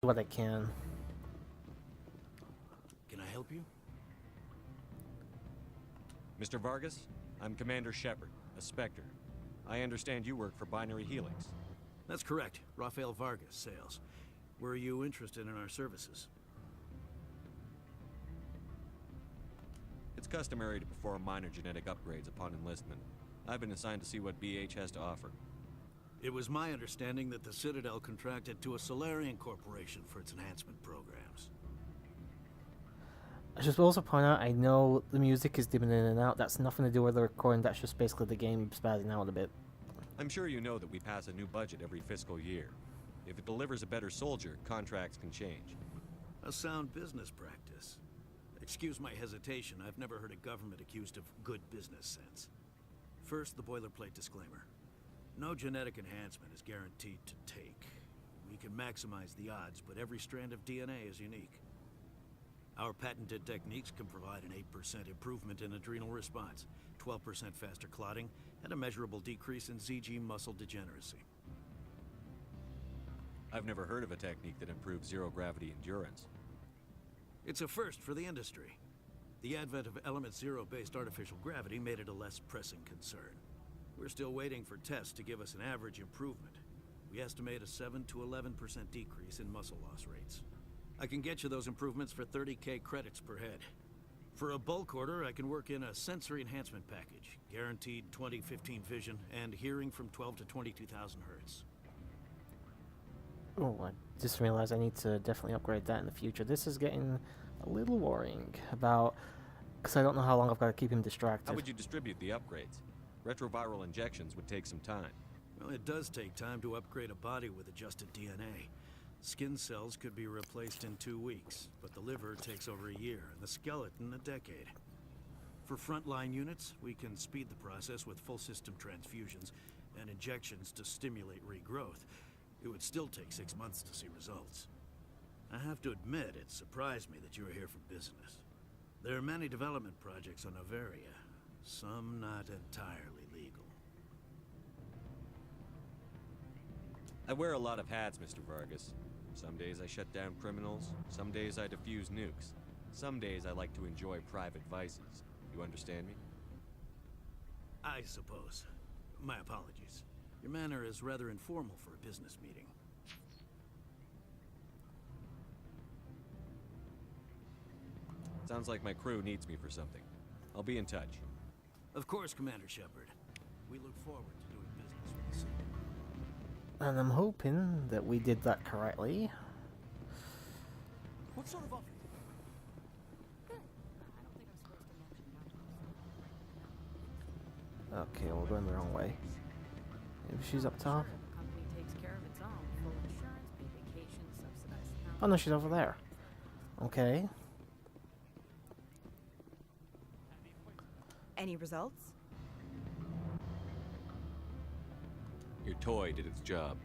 what I can. Can I help you? Mr. Vargas, I'm Commander Shepard, a Spectre. I understand you work for Binary Helix. That's correct. Rafael Vargas, sales. Were you interested in our services? It's customary to perform minor genetic upgrades upon enlistment. I've been assigned to see what BH has to offer. It was my understanding that the Citadel contracted to a Solarian corporation for its enhancement programs. I should also point out, I know the music is dipping in and out. That's nothing to do with the recording. That's just basically the game spazzing out a bit. I'm sure you know that we pass a new budget every fiscal year. If it delivers a better soldier, contracts can change. A sound business practice. Excuse my hesitation, I've never heard a government accused of good business sense. First, the boilerplate disclaimer. No genetic enhancement is guaranteed to take. We can maximize the odds, but every strand of DNA is unique. Our patented techniques can provide an 8% improvement in adrenal response, 12% faster clotting, and a measurable decrease in ZG muscle degeneracy. I've never heard of a technique that improves zero-gravity endurance. It's a first for the industry. The advent of element zero-based artificial gravity made it a less pressing concern. We're still waiting for tests to give us an average improvement. We estimate a 7 to 11% decrease in muscle loss rates. I can get you those improvements for 30K credits per head. For a bulk order, I can work in a sensory enhancement package, guaranteed 20/15 vision, and hearing from 12 to 22,000 hertz. Oh, I just realized I need to definitely upgrade that in the future. This is getting a little worrying about, because I don't know how long I've got to keep him distracted. How would you distribute the upgrades? Retroviral injections would take some time. Well, it does take time to upgrade a body with adjusted DNA. Skin cells could be replaced in 2 weeks, but the liver takes over a year, and the skeleton a decade. For frontline units, we can speed the process with full system transfusions and injections to stimulate regrowth. It would still take 6 months to see results. I have to admit, it surprised me that you were here for business. There are many development projects on Novaria, some not entirely legal. I wear a lot of hats, Mr. Vargas. Some days I shut down criminals, some days I defuse nukes. Some days I like to enjoy private vices. You understand me? I suppose. My apologies. Your manner is rather informal for a business meeting. Sounds like my crew needs me for something. I'll be in touch. Of course, Commander Shepard. We look forward to doing business with the city. And I'm hoping that we did that correctly. What sort of office? Okay, we're going the wrong way. Maybe she's up top. Company takes care of its own. Full insurance, paid vacation, subsidized housing. Oh no, she's over there. Okay. Any results? Your toy did its job.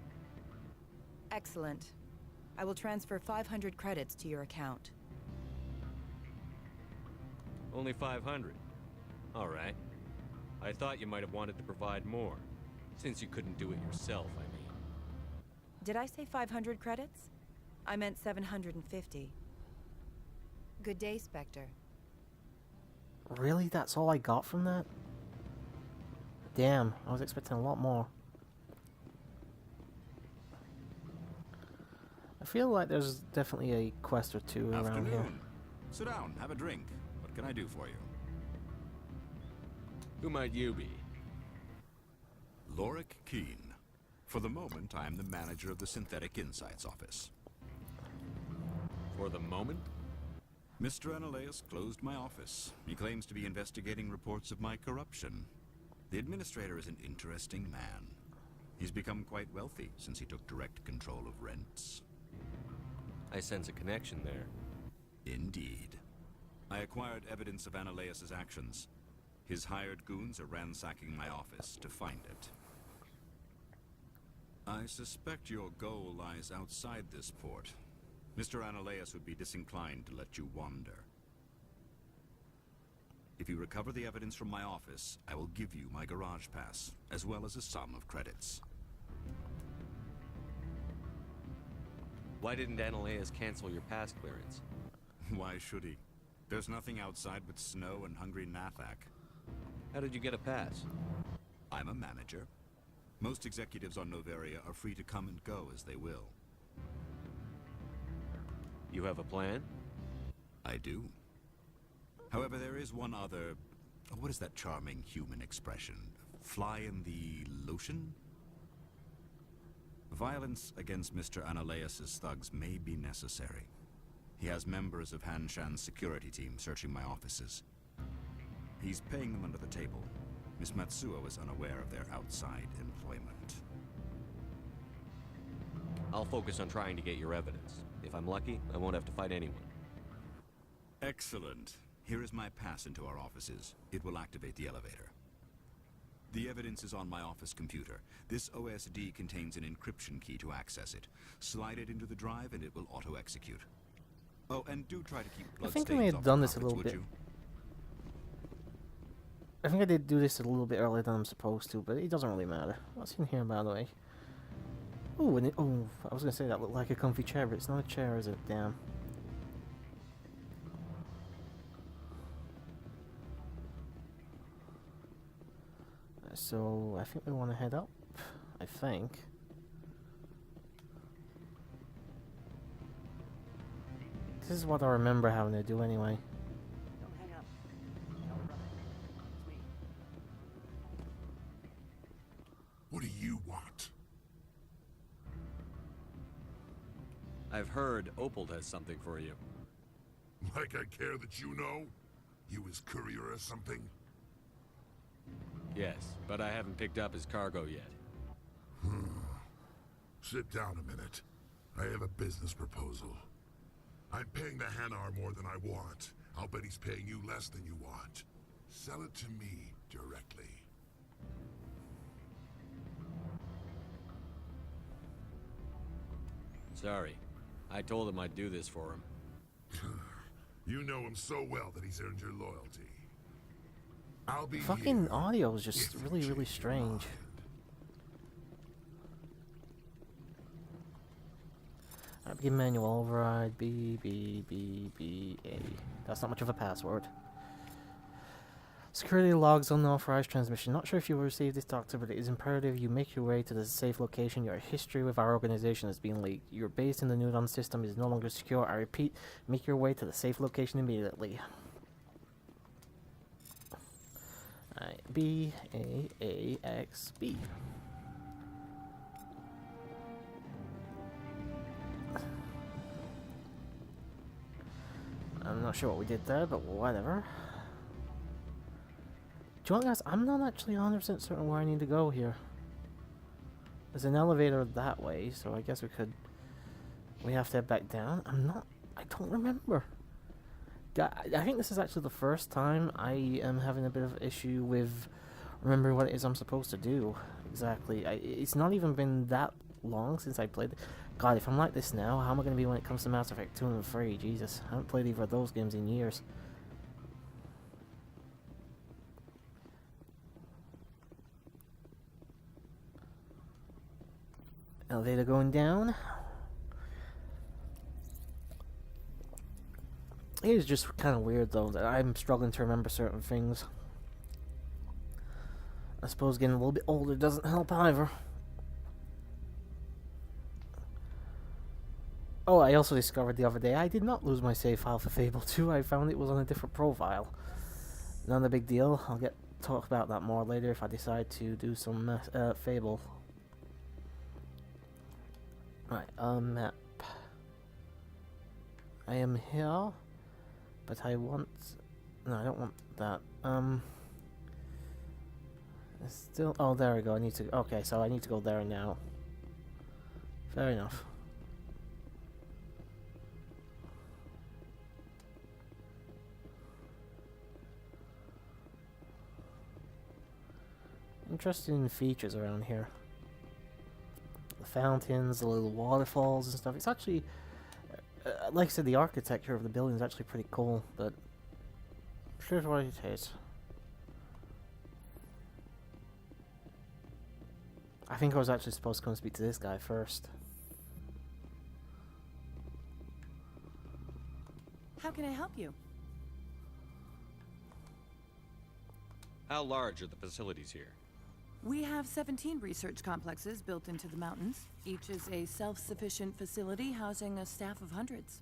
Excellent. I will transfer 500 credits to your account. Only 500. All right. I thought you might have wanted to provide more. Since you couldn't do it yourself, I mean. Did I say 500 credits? I meant 750. Good day, Spectre. Really? That's all I got from that? Damn, I was expecting a lot more. I feel like there's definitely a quest or two around here. Afternoon. Sit down, have a drink. What can I do for you? Who might you be? Lorik Keene. For the moment, I am the manager of the Synthetic Insights Office. For the moment? Mr. Analaeus closed my office. He claims to be investigating reports of my corruption. The administrator is an interesting man. He's become quite wealthy since he took direct control of rents. I sense a connection there. Indeed. I acquired evidence of Analaeus' actions. His hired goons are ransacking my office to find it. I suspect your goal lies outside this port. Mr. Analaeus would be disinclined to let you wander. If you recover the evidence from my office, I will give you my garage pass, as well as a sum of credits. Why didn't Analeus cancel your pass clearance? Why should he? There's nothing outside but snow and hungry Nathak. How did you get a pass? I'm a manager. Most executives on Noveria are free to come and go as they will. You have a plan? I do. However, there is one other... what is that charming human expression? Fly in the lotion? Violence against Mr. Analeus' thugs may be necessary. He has members of Han Shan's security team searching my offices. He's paying them under the table. Miss Matsuo is unaware of their outside employment. I'll focus on trying to get your evidence. If I'm lucky, I won't have to fight anyone. Excellent. Here is my pass into our offices. It will activate the elevator. The evidence is on my office computer. This OSD contains an encryption key to access it. Slide it into the drive and it will auto-execute. Oh, and do try to keep I bloodstains think I may have off done the this a carpets, little would bit. you? I think I did do this a little bit earlier than I'm supposed to, but it doesn't really matter. What's in here, by the way? Ooh, and oh, I was gonna say that looked like a comfy chair, but it's not a chair, is it? Damn. So, I think we want to head up. I think. This is what I remember having to do anyway. Don't hang up. No, brother. It's me. What do you want? I've heard Opal has something for you. Like I care that you know? You his courier or something? Yes, but I haven't picked up his cargo yet. Sit down a minute. I have a business proposal. I'm paying the Hanar more than I want. I'll bet he's paying you less than you want. Sell it to me directly. Sorry. I told him I'd do this for him. You know him so well that he's earned your loyalty. I'll be Fucking here audio is just if you really, really change your strange. mind. Alright, begin manual override. B, B, B, B, A. That's not much of a password. Security logs unauthorized transmission. Not sure if you will receive this, Doctor, but it is imperative you make your way to the safe location. Your history with our organization has been leaked. Your base in the Newton system is no longer secure. I repeat, make your way to the safe location immediately. Alright, B, A, X, B. I'm not sure what we did there, but whatever. Do you know what, guys? I'm not actually 100% certain where I need to go here. There's an elevator that way, so I guess we have to head back down. I don't remember. I think this is actually the first time I am having a bit of issue with remembering what it is I'm supposed to do. Exactly. It's not even been that long since I played. God, if I'm like this now, how am I going to be when it comes to Mass Effect 2 and 3? Jesus, I haven't played either of those games in years. Elevator going down. It is just kind of weird though that I'm struggling to remember certain things. I suppose getting a little bit older doesn't help either. Oh, I also discovered the other day I did not lose my save file for Fable 2. I found it was on a different profile. Not a big deal. I'll talk about that more later if I decide to do some Fable. Right, map. I am here, but I want... No, I don't want that. Still... Oh, there we go. I need to... Okay, so I need to go there now. Fair enough. Interesting features around here. The fountains, the little waterfalls and stuff. It's actually, like I said, the architecture of the building is actually pretty cool, but here's what it is. I think I was actually supposed to come speak to this guy first. How can I help you? How large are the facilities here? We have 17 research complexes built into the mountains. Each is a self-sufficient facility housing a staff of hundreds.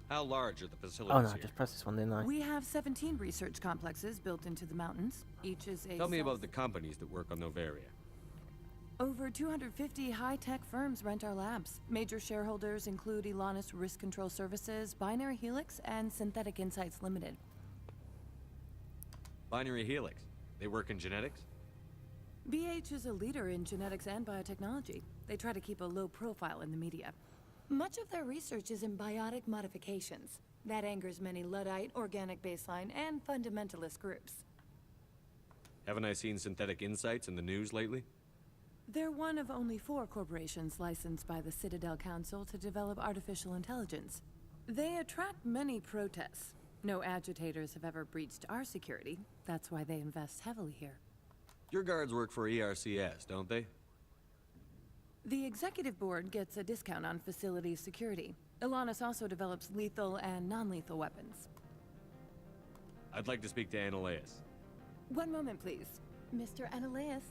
How large are the Oh facilities no, I here? just pressed this one, didn't I? We have 17 research complexes built into the mountains. Each is a Tell me about the companies that work on Novaria. Over 250 high-tech firms rent our labs. Major shareholders include Elanus Risk Control Services, Binary Helix, and Synthetic Insights Limited. Binary Helix. They work in genetics? BH is a leader in genetics and biotechnology. They try to keep a low profile in the media. Much of their research is in biotic modifications. That angers many Luddite, organic baseline, and fundamentalist groups. Haven't I seen Synthetic Insights in the news lately? They're one of only 4 corporations licensed by the Citadel Council to develop artificial intelligence. They attract many protests. No agitators have ever breached our security. That's why they invest heavily here. Your guards work for ERCS, don't they? The executive board gets a discount on facility security. Elanus also develops lethal and non-lethal weapons. I'd like to speak to Ananias. One moment, please. Mr. Ananias?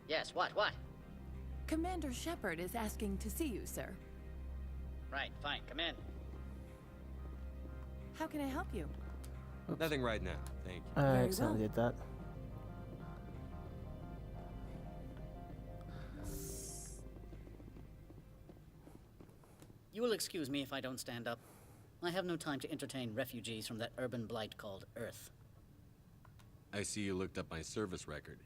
Yes, what? Commander Shepard is asking to see you, sir. Right, fine, come in. How can I help you? Oops. Nothing right now, thank you. I Very accidentally well. did that. You will excuse me if I don't stand up. I have no time to entertain refugees from that urban blight called Earth. I see you looked up my service record.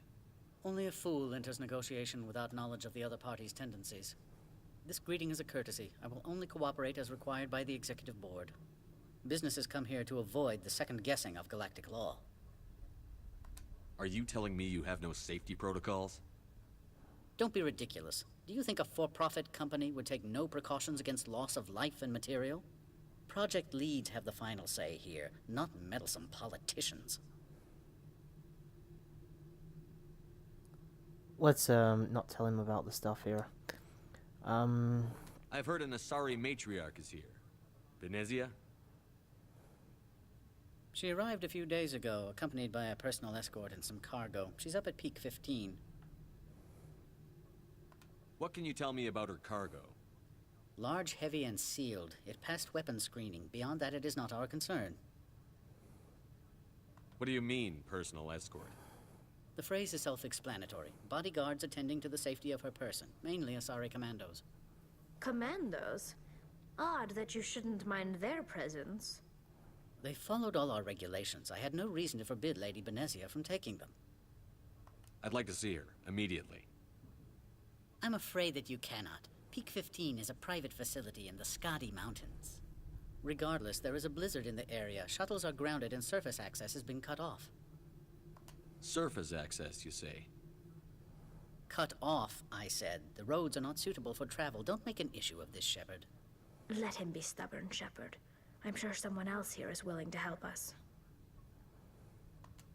Only a fool enters negotiation without knowledge of the other party's tendencies. This greeting is a courtesy. I will only cooperate as required by the executive board. Businesses come here to avoid the second guessing of galactic law. Are you telling me you have no safety protocols? Don't be ridiculous. Do you think a for-profit company would take no precautions against loss of life and material? Project leads have the final say here, not meddlesome politicians. Let's not tell him about the stuff here. I've heard an Asari matriarch is here. Venezia? She arrived a few days ago, accompanied by a personal escort and some cargo. She's up at Peak 15. What can you tell me about her cargo? Large, heavy, and sealed. It passed weapons screening. Beyond that, it is not our concern. What do you mean, personal escort? The phrase is self-explanatory. Bodyguards attending to the safety of her person, mainly Asari commandos. Commandos? Odd that you shouldn't mind their presence. They followed all our regulations. I had no reason to forbid Lady Benezia from taking them. I'd like to see her, immediately. I'm afraid that you cannot. Peak 15 is a private facility in the Skadi Mountains. Regardless, there is a blizzard in the area. Shuttles are grounded and surface access has been cut off. Surface access, you say? Cut off, I said. The roads are not suitable for travel. Don't make an issue of this, Shepard. Let him be stubborn, Shepard. I'm sure someone else here is willing to help us.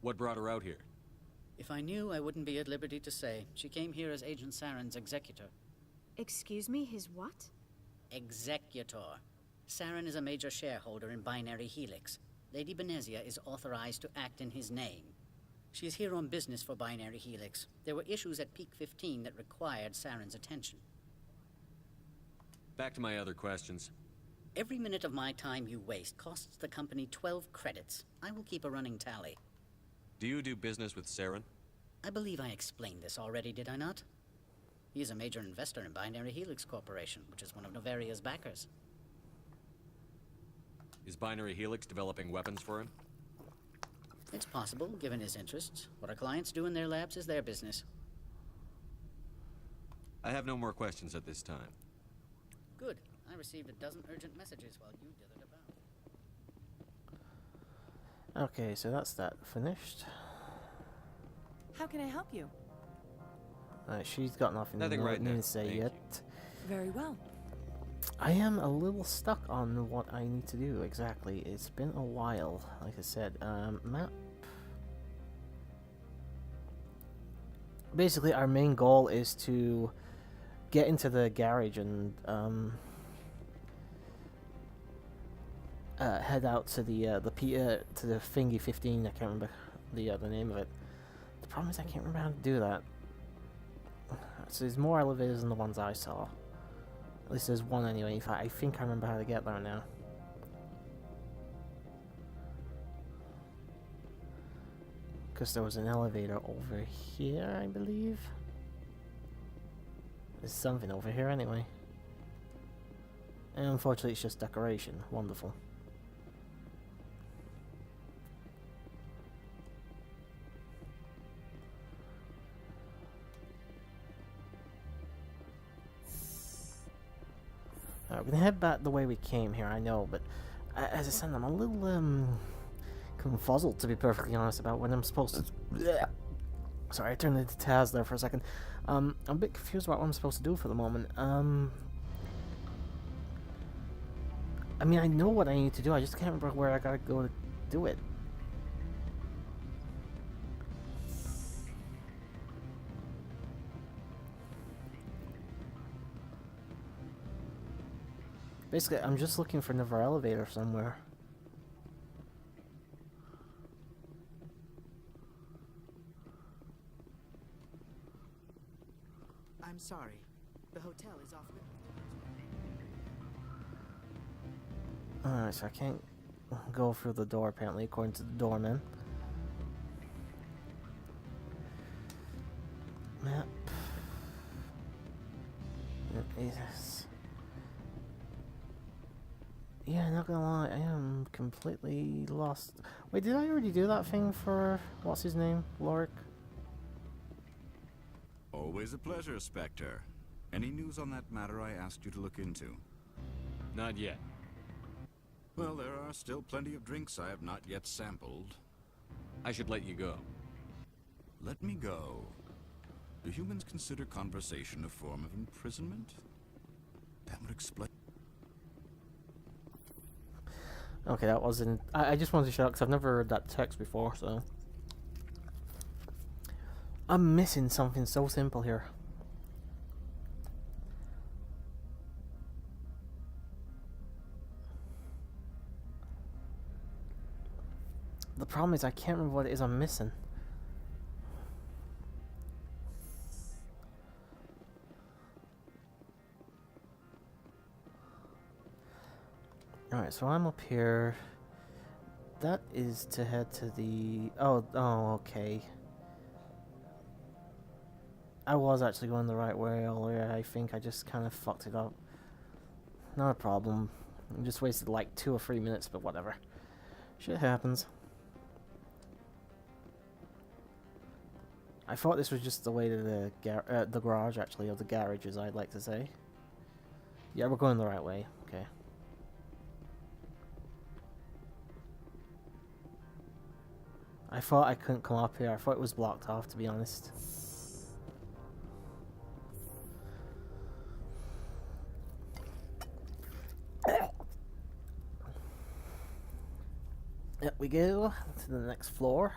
What brought her out here? If I knew, I wouldn't be at liberty to say. She came here as Agent Saren's executor. Excuse me, his what? Executor. Saren is a major shareholder in Binary Helix. Lady Benezia is authorized to act in his name. She is here on business for Binary Helix. There were issues at Peak 15 that required Saren's attention. Back to my other questions. Every minute of my time you waste costs the company 12 credits. I will keep a running tally. Do you do business with Saren? I believe I explained this already, did I not? He is a major investor in Binary Helix Corporation, which is one of Novaria's backers. Is Binary Helix developing weapons for him? It's possible, given his interests. What our clients do in their labs is their business. I have no more questions at this time. Good. I received a dozen urgent messages while you dithered about. Okay, so that's that finished. How can I help you? She's got nothing Right now, to say thank yet. you. Very well. I am a little stuck on what I need to do exactly. It's been a while, like I said. Map. Basically, our main goal is to get into the garage and head out to the to the thingy 15. I can't remember the name of it. The problem is I can't remember how to do that. So there's more elevators than the ones I saw. At least there's one anyway. In fact, I think I remember how to get there now. Because there was an elevator over here, I believe. There's something over here anyway. And unfortunately, it's just decoration. Wonderful. Alright, we're gonna head back the way we came here, I know, but as I said, I'm a little, confuzzled, to be perfectly honest, about when I'm supposed to... Blech. Sorry, I turned into Taz there for a second. I'm a bit confused about what I'm supposed to do for the moment. I mean, I know what I need to do, I just can't remember where I gotta go to do it. Basically, I'm just looking for another elevator somewhere. I'm sorry. The hotel is off limits. Alright, so I can't go through the door, apparently, according to the doorman. Map. Jesus. Yeah, not gonna lie, I am completely lost. Wait, did I already do that thing for... what's his name? Lorik? Always a pleasure, Spectre. Any news on that matter I asked you to look into? Not yet. Well, there are still plenty of drinks I have not yet sampled. I should let you go. Let me go. Do humans consider conversation a form of imprisonment? That would explain... Okay, that wasn't... I just wanted to shout because I've never heard that text before, so... I'm missing something so simple here. The problem is I can't remember what it is I'm missing. Alright, so I'm up here. That is to head to the... Oh, okay. I was actually going the right way earlier. I think I just kind of fucked it up. Not a problem. I just wasted like 2 or 3 minutes, but whatever. Shit happens. I thought this was just the way to the garage, actually, or the garage, as I'd like to say. Yeah, we're going the right way. Okay. I thought I couldn't come up here. I thought it was blocked off, to be honest. There we go. To the next floor.